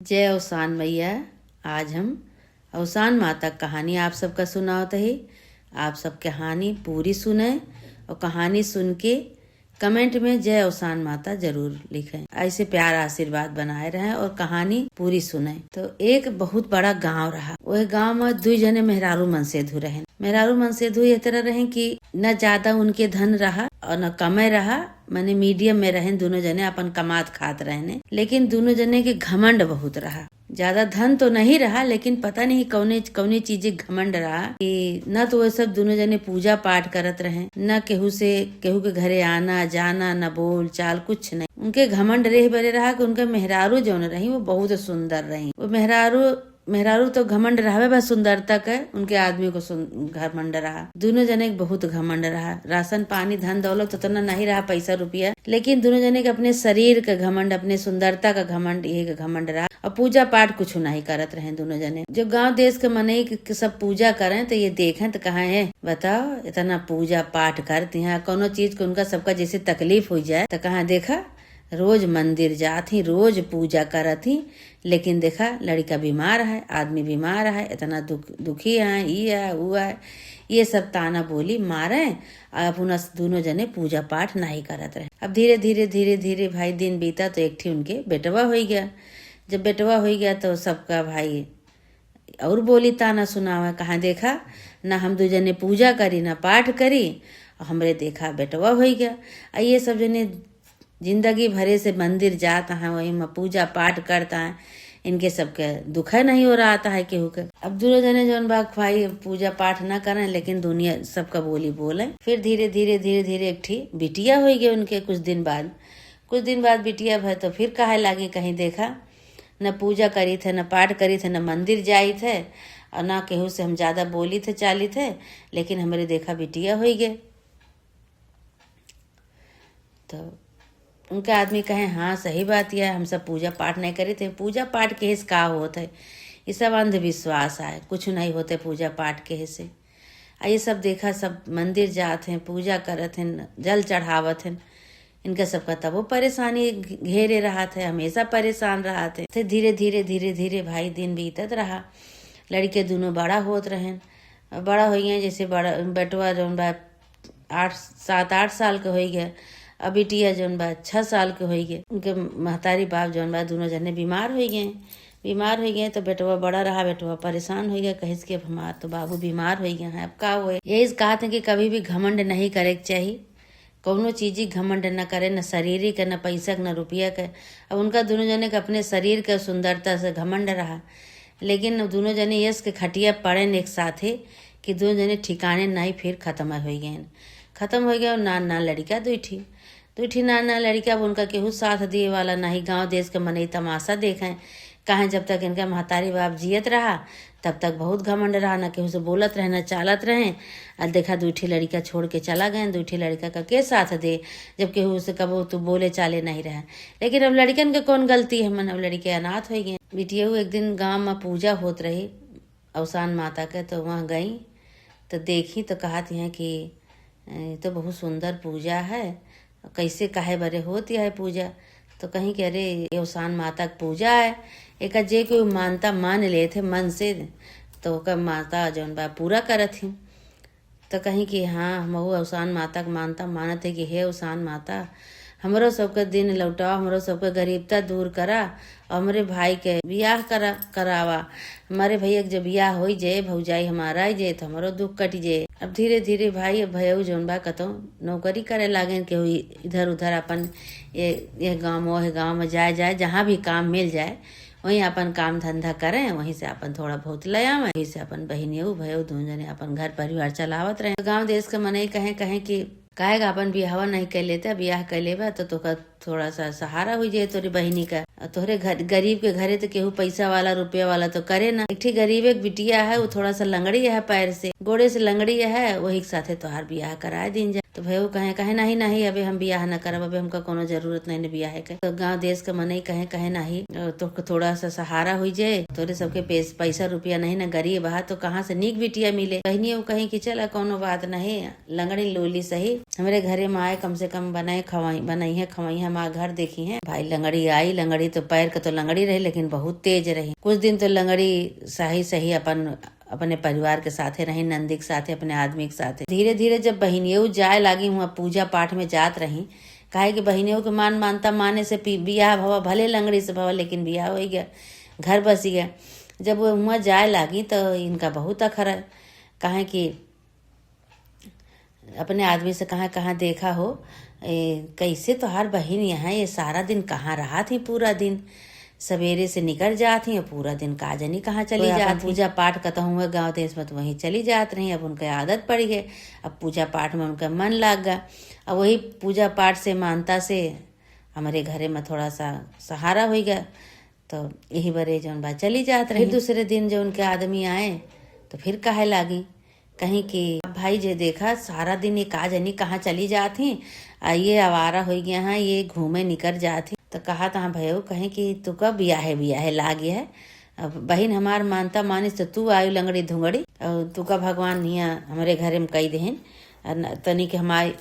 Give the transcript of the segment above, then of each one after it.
जय अवसान मैया। आज हम अवसान माता कहानी आप सबका सुनावत है। आप सब कहानी पूरी सुने और कहानी सुन के कमेंट में जय अवसान माता जरूर लिखें। ऐसे प्यार आशीर्वाद बनाए रहें और कहानी पूरी सुने। तो एक बहुत बड़ा गांव रहा। वह गांव में दो जने मेहरारू मनसेधु रहे। मेहरारू मनसेधु ये तरह रहे कि न ज्यादा उनके धन रहा और न कमे रहा, माने मीडियम में रहे। दोनों जने अपन कमात खात रहने, लेकिन दोनों जने के घमंड बहुत रहा। ज्यादा धन तो नहीं रहा, लेकिन पता नहीं कौने कौने चीजें घमंड रहा कि न तो वो सब दोनों जने पूजा पाठ करत रहे, न केहू के घरे आना जाना, न बोल चाल कुछ नहीं। उनके घमंड रह बरे रहा कि उनके मेहरारू जौन रही वो बहुत सुंदर रही। वो मेहरारू तो घमंड रहा बस सुंदरता का, उनके आदमी को घमंड रहा। दोनों जने बहुत घमंड रहा। राशन पानी धन दौलत उतना नहीं रहा, पैसा रुपया, लेकिन दोनों जने के अपने शरीर का घमंड, अपने सुंदरता का घमंड, ये घमंड रहा। और पूजा पाठ कुछ नहीं करत रहे दोनों जने। जो गांव देश के मनई के सब पूजा करें तो ये देखें तो कहा है, बताओ इतना पूजा पाठ करती हैं, कोनो चीज को उनका सबका जैसे तकलीफ हो जाए तो कहा देखा रोज मंदिर जाती, रोज पूजा करती, लेकिन देखा लड़का बीमार है, आदमी बीमार है, इतना दुखी है, ये है वो है, ये सब ताना बोली मारे। अपना दोनों जने पूजा पाठ नहीं करत रहे। अब धीरे धीरे भाई दिन बीता तो एक थी उनके बेटवा हो गया। जब बेटवा हो गया तो सबका भाई और बोली ताना सुनावा, कहा देखा ना हम दो जने पूजा करी ना पाठ करी, हमरे देखा बेटवा हो गया। ये सब जने जिंदगी भरे से मंदिर जाता है, वही में पूजा पाठ करता है, इनके सबके दुख नहीं हो रहा था है केहू के। अब दोनों जने जौन बाग भाई पूजा पाठ न करें, लेकिन दुनिया सबका बोली बोले। फिर धीरे धीरे एक ठी बिटिया हो गई उनके। कुछ दिन बाद बिटिया भर तो फिर कहे लागी, कहीं देखा न पूजा करी थे, न पाठ करी थे, न मंदिर जाई थे, और न केहू से हम ज्यादा बोली थे चाली थे, लेकिन हमारे देखा बिटिया हो गए। तो उनके आदमी कहे हाँ सही बात यह, हम सब पूजा पाठ नहीं करे थे। पूजा पाठ के हिस का होता है, ये सब अंधविश्वास है, कुछ नहीं होते पूजा पाठ के हिस्से। ये सब देखा सब मंदिर जाते हैं, पूजा करत हैं, जल चढ़ावत हैं। इनका सबका तब वो परेशानी घेरे रहा थे, हमेशा परेशान रहा थे। धीरे धीरे भाई दिन बीतत रहा। लड़के दोनों बड़ा होत रहे, बड़ा हो गए। जैसे बड़ा बेटवा जौन बा 7-8 साल के हो गया, अब बिटिया जौन बा 6 साल के हो गए। उनके महतारी बाप जौन बा दोनों जने बीमार हो गए। तो बेटवा बड़ा रहा, बेटवा परेशान हो गया, कहिस कि अब हमार तो बाबू बीमार हो गया है, अब का हुए। यही कहा था कि कभी भी घमंड नहीं करे के चाहिए, कौनो चीज घमंड न करे, न शरीर के, न पैसा के, न रुपया के। अब उनका दोनों जने के अपने शरीर के सुंदरता से घमंड रहा, लेकिन दोनों जने यश के खटिया पड़े एक साथे कि दोनों जने ठिकाने नहीं, फिर खत्म हो गया। ना लड़का दो ठी ना लड़का। अब उनका केहू साथ दिए वाला नहीं, गांव देश के मनई तमाशा देखें। कहें जब तक इनका महतारी बाप जियत रहा तब तक बहुत घमंड रहा, न केहू से बोलत रहे न चालत रहे। और देखा दूठी लड़का छोड़ के चला गए। दूठी लड़का का के साथ दे, जब केहू से कबो तो बोले चाले नहीं रहे। लेकिन अब लड़कन के कौन गलती है, मन अब लड़के अनाथ हो गए। बिटिया एक दिन गाँव में पूजा होत रही अवसान माता के, तो वहाँ गई तो देखी तो कहती हैं कि तो बहुत सुंदर पूजा है, कैसे काहे बरे होती है पूजा। तो कहीं कि अरे अवसान माता की पूजा है, एक जे कोई मानता मान ले थे मन से, तो ओकर माता जौन बा पूरा करत ही। तो कहीं कि हाँ हम अवसान माता के मानता मानत है कि हे अवसान माता हमरो सबके दिन लौटाओ, हमरो सबके गरीबता दूर करा, और हमारे भाई के बियाह करावा। हमारे भैया के जब बियाह हो जाए, भौजाई हमारा आ जाए, तो हमारो दुख कट जाए। अब धीरे भाई भैया जौन बा कतो नौकरी करे लागे, केहू इधर उधर अपन ये गाँव में जाए, जहाँ भी काम मिल जाए वहीं अपन काम धंधा करें, वहीं से अपन थोड़ा बहुत ले आवे, वहीं से अपन बहनियों भयो दोनों जने अपन घर परिवार चलावत रहे। गाँव देश के मनई कहे कि काहेगा अपन बियाह नहीं कर लेता, बियाह कर लेबा तो तोका थोड़ा सा सहारा हो जाए तोरी बहनी का। तोहरे गरीब के घरे तो केहू पैसा वाला रुपया वाला तो करे ना। एक गरीब एक बिटिया है, वो थोड़ा सा लंगड़ी है, पैर से गोड़े से लंगड़ी है, वही के साथे तोहार बियाह कराए दिन जा। तो भयो कहे कहे नहीं नहीं अबे हम बियाह न करब, अबे हमका कोनो जरूरत नहीं न बियाह के। तो गाँव देश के मनई कहे कहे नहीं तो थोड़ा सा सहारा हो जाए, तोरे सबके पैसा रुपया नहीं न गरीब बहा तो कहाँ से नीक बिटिया मिले। कहनी वो कहीं कि चला कोनो बात नहीं, लंगड़ी लोली सही हमारे घरे में आए, कम से कम बनाई है खवाई हमारा घर देखी है। भाई लंगड़ी आई, लंगड़ी तो पैर के तो लंगड़ी रही लेकिन बहुत तेज रही। कुछ दिन तो लंगड़ी सही अपने परिवार के साथे रही, नंदी के साथे, अपने आदमी के साथे। धीरे धीरे जब बहिनियों जाए लागी हुआ पूजा पाठ में जात रही, काहे कि बहिनियों के मानता माने से बियाह भवा, भले लंगड़ी से भवा लेकिन बियाह हो गया, घर बस गया। जब वो हुआ जाए लागी तो इनका बहुत अखर है, काहे कि अपने आदमी से कहाँ देखा हो कैसे तोहार बहिन यहाँ ये सारा दिन कहाँ रहा थी, पूरा दिन सवेरे से निकल जाती और पूरा दिन काजनी कहाँ चली जाती। पूजा पाठ कतहु हुआ गाँव देश में तो वहीं चली जात रही। अब उनके आदत पड़ गई, अब पूजा पाठ में उनका मन लग गया। अब वही पूजा पाठ से मानता से हमारे घरे में थोड़ा सा सहारा हो गया, तो यही बरे जौन बात चली जात रही। दूसरे दिन जो उनके आदमी आए तो फिर कहे लागी कहीं कि भाई जे देखा सारा दिन ये काजनी कहाँ चली जाती, ये आवारा हो गया है, ये घूमे निकल जाती। तो कहा तहाँ भयो कहीं कि तू कब बियाहे लाग गया है, अब बहन हमार मानता मानिस तो तू आयु लंगड़ी धुंगड़ी और तू का भगवान हियाँ हमारे घरे में कई देहन तनी के हमारी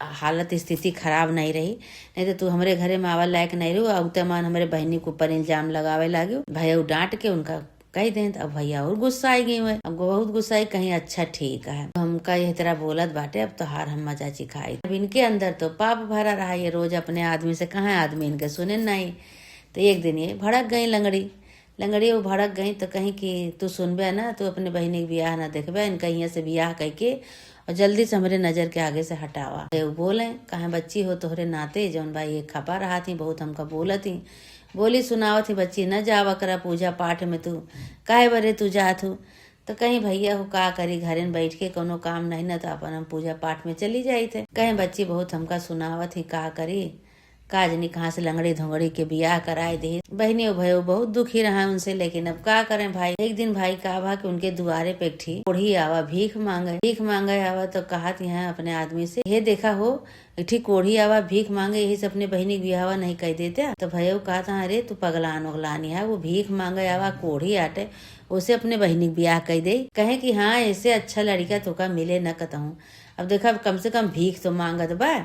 हालत स्थिति खराब नहीं रही, नहीं तो तू हमारे घरे में आवा लायक नहीं रहो। अब तमान हमारे बहनी के ऊपर इल्जाम लगावे लागे। भैया डांट के उनका कही दें। अब भैया और गुस्सा आई गई हुए, अब बहुत गुस्सा आई, कहीं अच्छा ठीक है हमका यह तरह बोलत बाटे, अब तो हार हम मजा चिखाई। अब इनके अंदर तो पाप भरा रहा, ये रोज अपने आदमी से कहाँ आदमी इनके सुने नहीं। तो एक दिन ये भड़क गई लंगड़ी वो भड़क गई तो कहीं कि तू सुनबे ना, तू अपने बहनी के बियाह ना देखबे, इनका यहाँ से बियाह कह के और जल्दी से हमारे नजर के आगे से हटावा। वो बोले कहाँ बच्ची हो तोहरे नाते जौन भाई ये खपा रहा थी, बहुत हमका बोलत थी, बोली सुनावत थी बच्ची न जावा करा पूजा पाठ में, तू काहे बरे तू जात हो। तो कहीं भैया हो का करी, घरे में बैठ के कोनो काम नहीं न तो अपन हम पूजा पाठ में चली जाई थे। कहीं बच्ची बहुत हमका सुनावत थी का करी, काजनी कहाँ से लंगड़ी धुंगड़ी के बियाह कराए दे। बहनी भयो बहुत दुखी रहा उनसे, लेकिन अब का करें भाई। एक दिन भाई का भा कि उनके दुआरे पे एक कोढ़ी आवा भीख मांगे आवा, तो कहा यहाँ अपने आदमी से हे देखा हो एक ठीक कोढ़ी आवा भीख मांगे, यही से अपने बहनी बियाह नहीं कह देते। तो भयो कहा था अरे तू पगलान उगलानी है, वो भीख मांगे आवा कोढ़ी आटे उसे अपने बहनी बियाह कह दे। कहे कि हाँ ऐसे अच्छा लड़का तो का मिले न कतहूँ। अब देखा कम से कम भीख तो मांगत बा,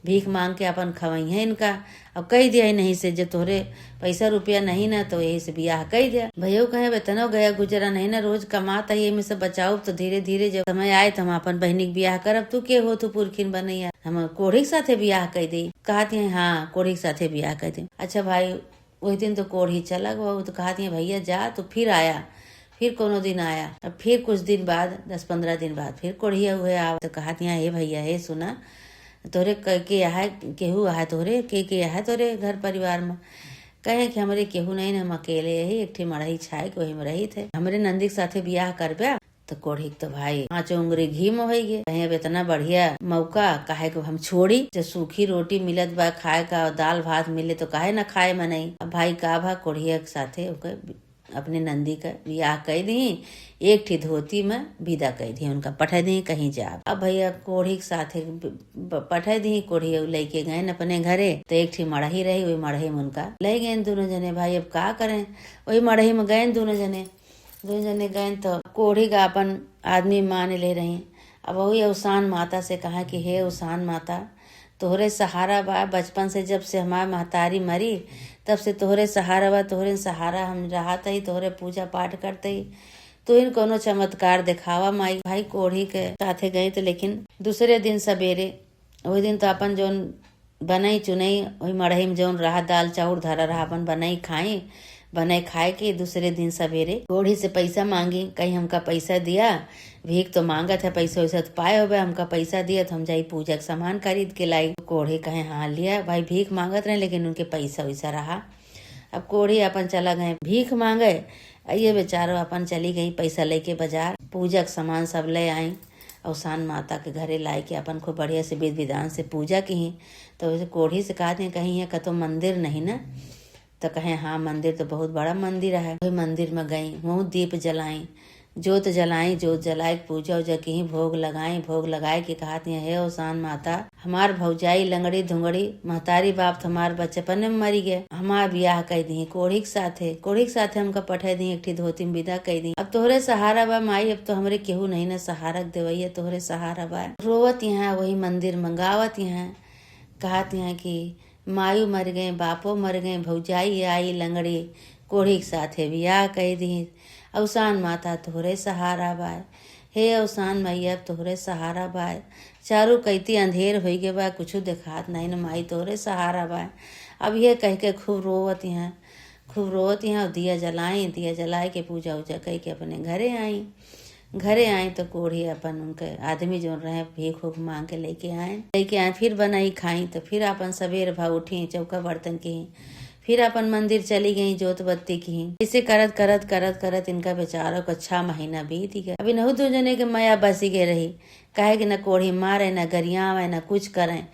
भीख मांग के अपन खवाई है इनका। अब कह दिया नहीं से जो तोहरे पैसा रुपया नहीं ना तो यही से बियाह कह दिया। भयो कहे बेतनो गया गुजरा नहीं ना, रोज कमाता ये में से बचाओ, तो धीरे धीरे जब समय आए तो हम अपन बहनी के बियाह करब। तू के हो तू पुरखिन बनैया, हम कोढ़ी के साथे बियाह कह दी। कहती है हाँ कोढ़ी के साथे बियाह कह दी। अच्छा भाई वही दिन तो कोढ़ी चला गया, तो कहती है भैया जा। तो फिर आया, फिर कोनो दिन आया, अब फिर कुछ दिन बाद 10-15 दिन बाद फिर कोढ़िया हुए आ। तो कहती है हे भैया हे सुना तोरे के है केहू है तोरे के है तोरे घर परिवार में। कहे कि हमारे केहू नहीं न, हम अकेले यही एक मड़ही छाए के वही में रही थे, हमारे नंदी के साथे बियाह करबे। तो कोढ़ी तो भाई 5 उंगली घी में हो गए। कहे अब इतना बढ़िया मौका काहे को हम छोड़ी, जब सूखी रोटी मिलत बा खाए का और दाल भात मिले तो काहे न खाए में नहीं। अब भाई का भा कोढ़िया के साथे अपने नंदी का बियाह कह दी, एक ठी धोती में विदा कह दी, उनका पठा दी कहीं जा। अब भैया कोढ़ी के साथे पठा दी, कोढ़ी लेके गए अपने घरे। तो एक ठी मड़ही रही, वही मड़ही में उनका ले गए दोनों जने। भाई अब का करें, वही मड़ही में गए दोनों जने गए। तो कोढ़ी का अपन आदमी मान ले रही। अब वही उसान माता से कहा कि हे उसान माता तोहरे सहारा बा, बचपन से जब से हमार महतारी मरी तब से तोहरे सहारा बा, तोहरे सहारा हम रहत ही, तोहरे पूजा पाठ करते ही, तो इन कोनो चमत्कार दिखावा माई। भाई कोढ़ी के साथे गए तो, लेकिन दूसरे दिन सवेरे वही दिन तो अपन जोन बनई चुनई वही मड़ही में जोन रहा दाल चाउर धरा रहा अपन बनाई खाए के दूसरे दिन सवेरे कोढ़ी से पैसा मांगी। कहीं हमका पैसा दिया, भीख तो मांगत है, पैसा वैसा तो पाए हो हमका पैसा दिया तो हम जाई पूजा के सामान खरीद के लाई। कोढ़ी कहे हाँ लिया। भाई भीख मांगत रहे लेकिन उनके पैसा वैसा रहा। अब कोढ़ी अपन चला गए भीख मांगे, ये बेचारो अपन चली गई पैसा लेके बाजार, पूजा के सामान सब ले आई और सान माता के घरे लाए के अपन खूब बढ़िया से विधि विधान से पूजा की। तो वैसे कोढ़ी से कहते हैं कहीं है कतो मंदिर नहीं ना, तो कहे हाँ मंदिर तो बहुत बड़ा मंदिर है। वही मंदिर में गई, वहाँ दीप जलाई, जोत जलाई, जोत जलाए पूजा उजा की, भोग लगाई, भोग लगाए के कहत है ओसान माता हमार भौजाई लंगड़ी धुंगड़ी महतारी बाप हमार बचपन में मरी गए, हमार बियाह कह दी कोढ़ी के साथे हमका पठे दी एक धोती में विदा कह दी। अब तोहरे सहारा बा माई, अब तो हमरे केहू नहीं न सहारा देवैया, तोहरे सहारा बा। रोवत यहाँ वही मंदिर मंगावत यहाँ, कहत यहाँ कि मायू मर गए, बापो मर गए, भौजाई आई लंगड़ी कोढ़ी के साथे बियाह कह दी। अवसान माता तोहरे सहारा बाय, हे अवसान मैया तोहरे सहारा बाय। चारू कैती अंधेर हो गए बा, कुछ देखात नहीं न माई तोहरे सहारा बाय। अब ये कह के खूब रोवत यहाँ और दिया जलाए के पूजा उजा कह के अपने घरे आई तो कोढ़ी अपन उनके आदमी जो रहे भीख उख मांग के लेके आए, फिर बनाई खाई। तो फिर अपन सवेर भा उठी, चौका बर्तन की, फिर अपन मंदिर चली गई जोत बत्ती की। इसे करत इनका बेचारों को 6 महीना बीत गया। अभी नहु 2 जने के माया बसी के रही, कहे कि न कोढ़ी मारे न गरियावे न कुछ करें,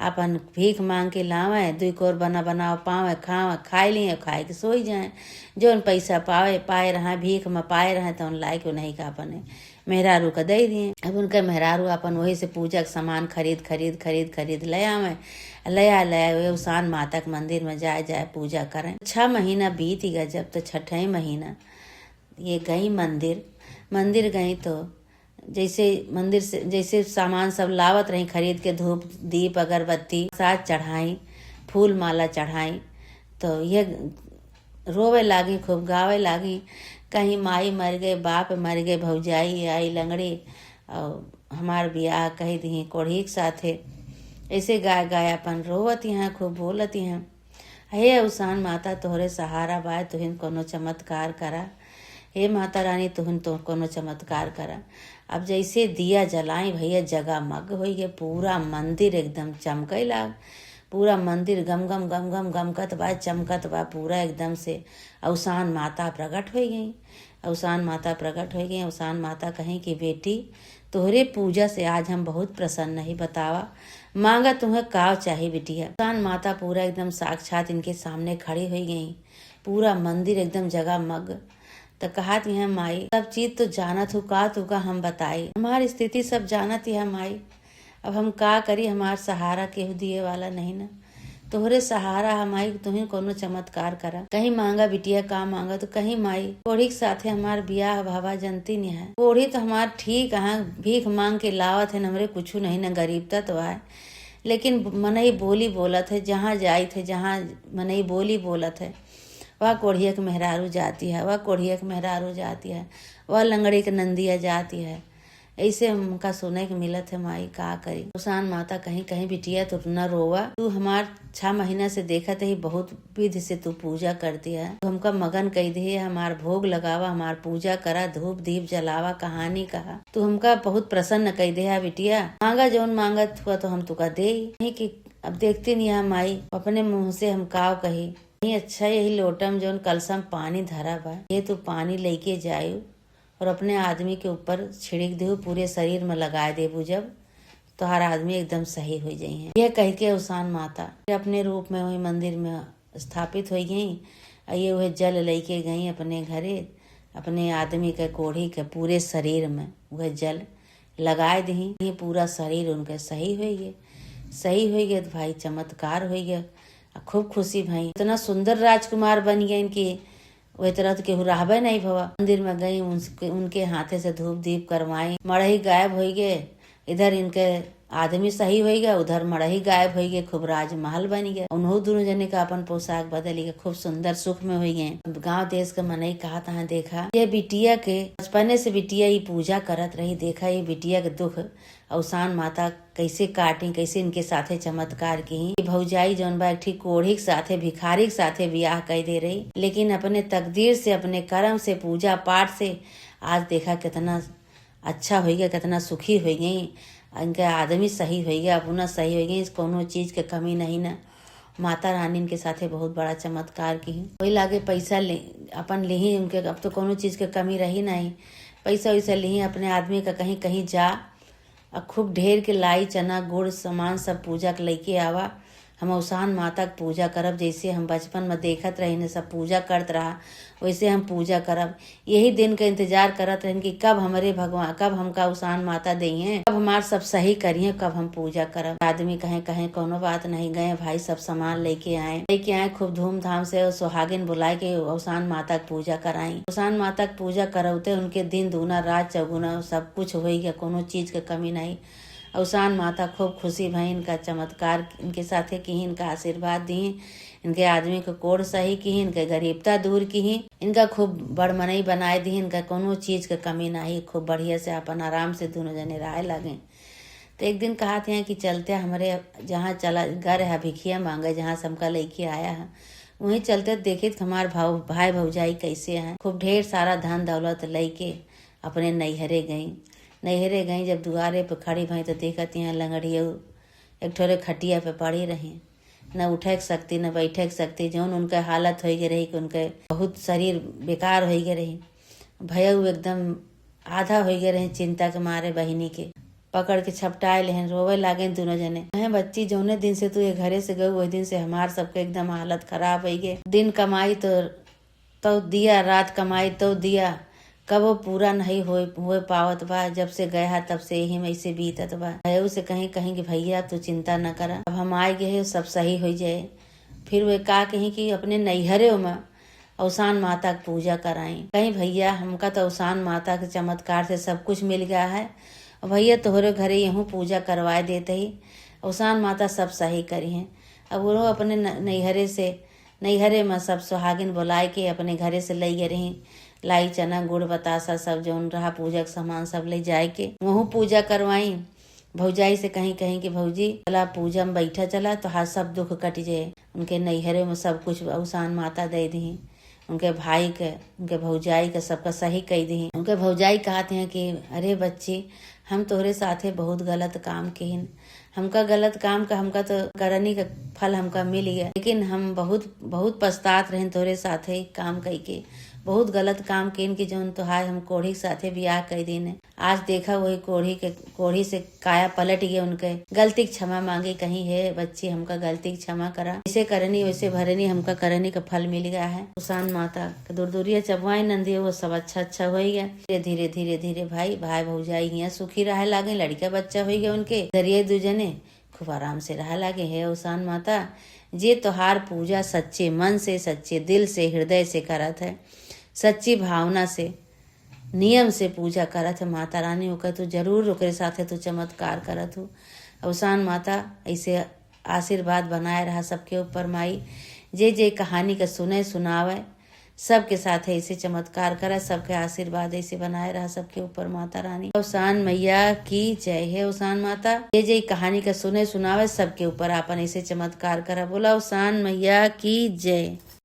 अपन भीख मांग के लावे, 2 कोर बनाओ पावे, खाए लिए खाए के सोई जाए। जो पैसा पाए रहा भीख में पाए रहे तो लाए के नहीं का अपने मेहरारू का दे दिए। अब उनके मेहरारू अपन वही से पूजा के सामान खरीद ले आवे उसान माता के मंदिर में जाए पूजा करें। 6 महीना बीत गया। जब तो 6ठे महीना ये गई मंदिर गई तो जैसे सामान सब लावत रही खरीद के, धूप दीप अगरबत्ती साथ चढ़ाई, फूल माला चढ़ाई। तो ये रोवे लागी, खूब गावे लागी, कहीं माई मर गए, बाप मर गए, भौजाई आई लंगड़ी और हमार बियाह कह दी कोढ़ी के साथे। ऐसे गाय अपन रोवत यहाँ, खूब बोलत यहाँ, हे अवसान माता तोहरे सहारा बाय, तुहिन कोनो चमत्कार करा। हे माता रानी तुहिन तो कोनो चमत्कार करा। अब जैसे दिया जलाई भैया जगमग हो गए, पूरा मंदिर एकदम चमके लाग, पूरा मंदिर गम गमकत बा, चमकत बा पूरा एकदम से। अवसान माता प्रकट हो गई। अवसान माता कहीं कि बेटी तोहरे पूजा से आज हम बहुत प्रसन्न ही, बतावा मांगा तुम्हें का चाहिए बिटिया। अवसान माता पूरा एकदम साक्षात इनके सामने खड़ी हो गई, पूरा मंदिर एकदम जगमग। तो कहत है माई सब चीज तो जानत हूँ, का तू का हम बताई, हमारी स्थिति सब जानत है माई, अब हम का करी, हमार सहारा केहू दिए वाला नहीं न, तोहरे सहारा हमारी, तुम्हें कोनो चमत्कार करा। कहीं मांगा बिटिया का मांगा, तो कहीं माई कोढ़ी के साथे हमार बियाह भावा जनती नहीं है। कोढ़ी तो हमार ठीक भीख मांग के लावत है, हमरे कुछ नहीं न, गरीबता तो है, लेकिन मनई बोली बोलत है, जहाँ जाई थे जहाँ मनई बोली बोलत है, वह कोढ़िया के मेहरारू जाती है, वह लंगड़ी के नंदिया जाती है। ऐसे हमका सुने के मिलत है माई, का करी। अवसान माता कहीं बिटिया तू न रोवा, तू हमार 6 महीना से देखत ही बहुत विधि से तू पूजा करती है, तू हमका मगन कह दे, हमार भोग लगावा, हमार पूजा करा, धूप दीप जलावा, कहानी कहा, तू हमका बहुत प्रसन्न कह दे है बिटिया, मांगा जौन मांगत हुआ तो हम तुका दे नहीं। कि अब देखती नहीं है माई, अपने मुँह से हम काव कही नहीं। अच्छा यही लोटम जौन कलसम पानी धरा बा, ये तू पानी लेके जायू और अपने आदमी के ऊपर छिड़क दे, पूरे शरीर में लगाए देबू, जब तो हर आदमी एकदम सही हो जाई है। यह कह के अवसान माता अपने रूप में वही मंदिर में स्थापित हो गई। ये वह जल लेके गई अपने घरे, अपने आदमी के कोढ़ी के पूरे शरीर में वह जल लगाए दी, ये पूरा शरीर उनके सही हो गए। तो भाई चमत्कार हो गया, खूब खुशी भाई, इतना सुंदर राजकुमार बन गए इनकी, वही तरह तो केहू रहबे नहीं भवा। मंदिर में गई, उनके हाथे से धूप दीप करवाई, मड़ही गायब हो गए, इधर इनके आदमी सही हो गया, उधर मड़ही गायब हो गए, खूब राजमहल बन गया। उन्हों दोनों जने का अपन पोशाक बदली के खूब सुंदर सुख में हो गए। गाँव देश का मनई कहा तहाँ देखा, ये बिटिया के बचपने से बिटिया ये पूजा करत रही, देखा ये बिटिया के दुख अवसान माता कैसे काटी, कैसे इनके साथे चमत्कार की। भौजाई जौन बा ठीक कोढ़ी के साथे भिखारी के साथे बियाह कर दे रही, लेकिन अपने तकदीर से, अपने कर्म से, पूजा पाठ से आज देखा कितना अच्छा हो गया, कितना सुखी हो गई। इनका आदमी सही हो गया, अपना सही हो गई, कोनो चीज के कमी नहीं ना। माता रानी इनके साथे बहुत बड़ा चमत्कार की। वही लागे पैसा ले अपन ली उनके, अब तो कोनो चीज के कमी रही नहीं, पैसा वैसा ली अपने आदमी का कहीं कहीं जा, अब खूब ढेर के लाई चना गुड़ सामान सब पूजा के लेके आवा, हम अवसान माता के पूजा करब, जैसे हम बचपन में देखत रही ने सब पूजा करत रहा वैसे हम पूजा करब। यही दिन का इंतजार करत रहन कि कब हमारे भगवान, कब हमका अवसान माता देंगे, कब हमार सब सही करिए, कब हम पूजा करब। आदमी कहे कहे कोनो बात नहीं, गए भाई सब सामान लेके आए खूब धूमधाम से सुहागिन बुलाए के अवसान माता की पूजा कराई। अवसान माता की पूजा करौते उनके दिन दूना रात चौगुना सब कुछ हो गया, कोनो चीज के कमी नहीं। अवसान माता खूब खुशी भई, इनका चमत्कार इनके साथे की, इनका आशीर्वाद दी, इनके आदमी को कोड़ सही की, इनके गरीबता दूर की, इनका खूब बड़मनई बनाए दी, इनका कोनो चीज के कमी नहीं, खूब बढ़िया से अपन आराम से दोनों जने रहे लगे। तो एक दिन कहा थे कि चलते हमारे जहाँ चला घर है भिखिया मांगे, जहाँ से हमका लेके आया है वहीं चलते देखे हमारे भाई भौजाई कैसे हैं। खूब ढेर सारा धन दौलत लेके अपने नैहरे गई। जब दुआरे पे खड़ी भई तो देखत यहाँ लंगड़िया एक ठोरे खटिया पे पड़ी रही, न उठे सकती न बैठे सकती। जौन उनके हालत हो गई रही कि उनके बहुत शरीर बेकार हो गए रही, भयउ एकदम आधा हो गए रही, चिंता के मारे बहिनी के पकड़ के छपटाए लेहन, रोवे लागे दोनों जने। बच्ची जौने दिन से तू ये घरे से गई वही दिन से हमार सबके एकदम हालत खराब हो गई। दिन कमाई तो दिया, रात कमाई तो दिया, कबो पूरा नहीं हो पावत बा। जब से गया तब से यही में से बीतत बा। भयऊ से कहीं कि भैया तू चिंता न करा, अब हम आए गए सब सही हो जाए। फिर वे का कहीं कि अपने नैहरे में अवसान माता की पूजा कराई। कहीं भैया हमका तो अवसान माता के चमत्कार से सब कुछ मिल गया है, भैया तोहरे घरे यूँ पूजा करवाए देते ही अवसान माता सब सही करी हैं। अब वो अपने नैहरे में सब सुहागिन बुलाए के अपने घरे से ले गए रही, लाई चना गुड़ बतासा सब जौन रहा पूजा के सामान सब ले जाए के वहू पूजा करवाई। भौजाई से कहीं कि भौजी चला पूजा में बैठा चला तो हाथ सब दुख कट जाए। उनके नैहरे में सब कुछ अवसान माता दे दी, उनके भाई के उनके भौजाई के सबका सही कह दी। उनके भौजाई कहते हैं कि अरे बच्ची हम तोहरे साथे बहुत गलत काम किन, हमका गलत काम का हमका तो करनी का फल हमका मिल गया, लेकिन हम बहुत पछतात रहे तोहरे साथे काम कई के, बहुत गलत काम किन की जौन तो हाय हम कोढ़ी के साथे ब्याह कर दिन। आज देखा वही कोढ़ी से काया पलट गए, उनके गलती की क्षमा मांगी, कहीं है बच्ची हमका गलती की क्षमा करा, जैसे करनी वैसे भरनी, हमका करनी का फल मिल गया है। अवसान माता दूर चबवाई नंदी वो सब अच्छा हो गया। धीरे भाई भौजाई यहाँ सुखी रहे लागे, लड़का बच्चा हो गया उनके जरिए दूजने खूब आराम से रह लागे। है अवसान माता जे तोहार पूजा सच्चे मन से, सच्चे दिल से, हृदय से करत है, सच्ची भावना से, नियम से पूजा करत है माता रानी, होकर तू जरूर ओकरे साथे तू चमत्कार करत हो। अवसान माता ऐसे आशीर्वाद बनाए रहा सबके ऊपर माई, जे कहानी का सुनावे सबके साथ ऐसे चमत्कार करा, सबके आशीर्वाद ऐसे बनाए रहा सबके ऊपर माता रानी। अवसान मैया की जय। है अवसान माता जे कहानी का सुनावे सबके ऊपर आपन ऐसे चमत्कार करा। बोला अवसान मैया की जय।